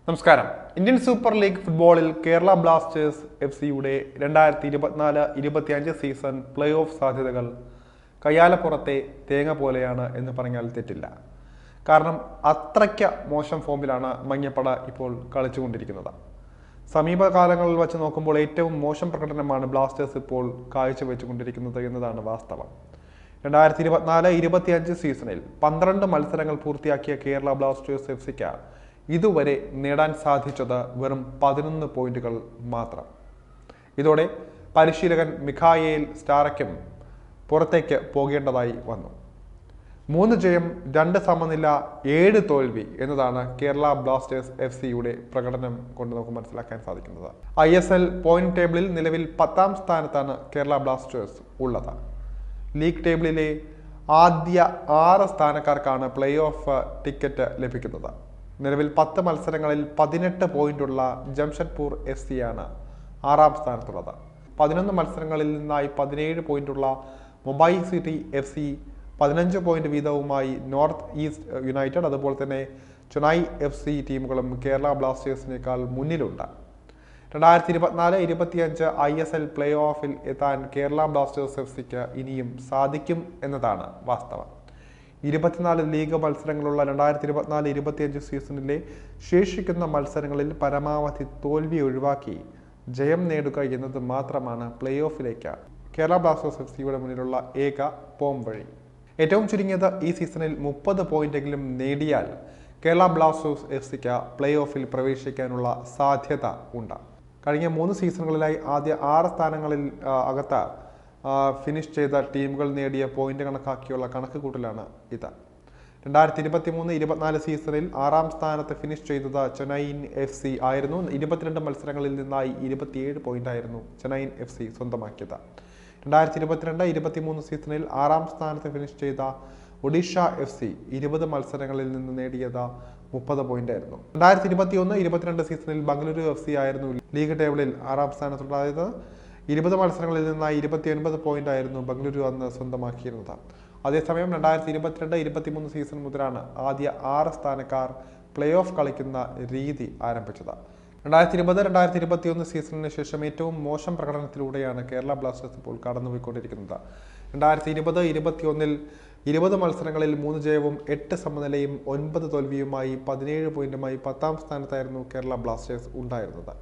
നമസ്കാരം. Indian super league ഫുട്ബോളിൽ Kerala Blasters FC-യുടെ 2024-25 സീസൺ പ്ലേ ഓഫ് സാധ്യതകൾ കയ്യാലപ്പുറത്തെ തേങ്ങ പോലെയാണ് എന്ന് പറഞ്ഞാൽ തെറ്റില്ല. കാരണം അത്രയ്ക്ക് മോശം ഫോമിലാണ് മഞ്ഞപ്പട ഇപ്പോൾ കളിച്ചുകൊണ്ടിരിക്കുന്നത്. സമീപകാലങ്ങളിൽ വച്ച് നോക്കുമ്പോൾ ഏറ്റവും മോശം പ്രകടനമാണ് ബ്ലാസ്റ്റേഴ്സ് ഇപ്പോൾ കാഴ്ചവെച്ചുകൊണ്ടിരിക്കുന്നത് എന്നതാണ് വാസ്തവം. 2024-25 സീസണിൽ 12 മത്സരങ്ങൾ പൂർത്തിയാക്കിയ കേരള ബ്ലാസ്റ്റേഴ്സ് FC-ക്ക് ഇതുവരെ നേടാൻ സാധിച്ചത് വെറും 11 പോയിന്റുകൾ മാത്രം. ഇതോടെ പരിശീലകൻ മിഖായേൽ സ്റ്റാറയ്ക്കും പുറത്തേക്ക് പോകേണ്ടതായി വന്നു. 3 ജയം 2 സമനില 7 തോൽവി എന്നതാണ് കേരള ബ്ലാസ്റ്റേഴ്സ് FC-യുടെ പ്രകടനം കൊണ്ട് നമുക്ക് മനസ്സിലാക്കാൻ സാധിക്കുന്നത്. ISL പോയിന്റ് ടേബിളിൽ നിലവിൽ 10ാം സ്ഥാനത്താണ് കേരള ബ്ലാസ്റ്റേഴ്സ് ഉള്ളത്. ലീഗ് ടേബിളിലെ ആദ്യ 6 സ്ഥാനക്കാർക്കാണ് പ്ലേ ഓഫ് ടിക്കറ്റ് ലഭിക്കുന്നത്. നിലവിൽ 10 മത്സരങ്ങളിൽ 18 പോയിന്റുള്ള ജംഷഡ്പൂർ FC-യാണ് 6ാം സ്ഥാനത്തുള്ളത്. 11 മത്സരങ്ങളിൽ നിന്നായി 17 പോയിന്റുള്ള മുംബൈ സിറ്റി FC 15 പോയിന്റ് വീതവുമായി നോർത്ത് ഈസ്റ്റ് യുണൈറ്റഡ് അതുപോലെ തന്നെ ചെന്നൈ FC ടീമുകളും കേരള ബ്ലാസ്റ്റേഴ്സിനേക്കാൾ മുന്നിലുണ്ട്. 2024-25 ISL പ്ലേ ഓഫിൽ എത്താൻ കേരള ബ്ലാസ്റ്റേഴ്സ് FC-ക്ക് ഇനിയും സാധിക്കും എന്നതാണ് വാസ്തവം. 24 ലീഗ് മത്സരങ്ങളുള്ള 2024-25 സീസണിലെ ശേഷിക്കുന്ന മത്സരങ്ങളിൽ പരമാവധി തോൽവി ഒഴിവാക്കി ജയം നേടുക എന്നത് മാത്രമാണ് പ്ലേ ഓഫിലേക്ക് കേരള ബ്ലാസ്റ്റേഴ്സ് FC-യുടെ മുന്നിലുള്ള ഏക പോം വഴി. ഏറ്റവും ചുരുങ്ങിയത് ഈ സീസണിൽ 30 പോയിന്റെങ്കിലും നേടിയാൽ കേരള ബ്ലാസ്റ്റേഴ്സ് FC-ക്ക് പ്ലേ ഓഫിൽ പ്രവേശിക്കാനുള്ള സാധ്യത ഉണ്ട്. കഴിഞ്ഞ 3 സീസണുകളിലായി ആദ്യ 6 സ്ഥാനങ്ങളിൽ അകത്ത് ഫിനിഷ് ചെയ്ത ടീമുകൾ നേടിയ പോയിന്റ് കണക്കാക്കിയുള്ള കണക്കുകൂട്ടലാണ് ഇത്. 2023-24 സീസണിൽ 6ാം സ്ഥാനത്ത് ഫിനിഷ് ചെയ്തത് ചെന്നൈ FC ആയിരുന്നു. 22 മത്സരങ്ങളിൽ നിന്നായി 27 പോയിന്റായിരുന്നു ചെന്നൈ FC സ്വന്തമാക്കിയത്. 2022-23 സീസണിൽ 6ാം സ്ഥാനത്ത് ഫിനിഷ് ചെയ്ത ഒഡീഷ FC 20 മത്സരങ്ങളിൽ നിന്ന് നേടിയത് 30 പോയിന്റായിരുന്നു. 2021-22 സീസണിൽ ബംഗളൂരു FC ആയിരുന്നു ലീഗ് ടേബിളിൽ 6ാം സ്ഥാനത്തുണ്ടായത്. 20 മത്സരങ്ങളിൽ നിന്നായി 29 പോയിന്റായിരുന്നു ബംഗളൂരു അന്ന് സ്വന്തമാക്കിയിരുന്നത്. അതേസമയം 2022-23 സീസൺ മുതലാണ് ആദ്യ 6 സ്ഥാനക്കാർ പ്ലേ ഓഫ് കളിക്കുന്ന രീതി ആരംഭിച്ചത്. 2020-2021 സീസണിന് ശേഷം ഏറ്റവും മോശം പ്രകടനത്തിലൂടെയാണ് കേരള ബ്ലാസ്റ്റേഴ്സ് ഇപ്പോൾ കടന്നുപോയിക്കൊണ്ടിരിക്കുന്നത്. 2020-21 20 മത്സരങ്ങളിൽ 3 ജയവും 8 സമനിലയും 9 തോൽവിയുമായി 17 പോയിന്റുമായി 10ാം സ്ഥാനത്തായിരുന്നു കേരള ബ്ലാസ്റ്റേഴ്സ് ഉണ്ടായിരുന്നത്.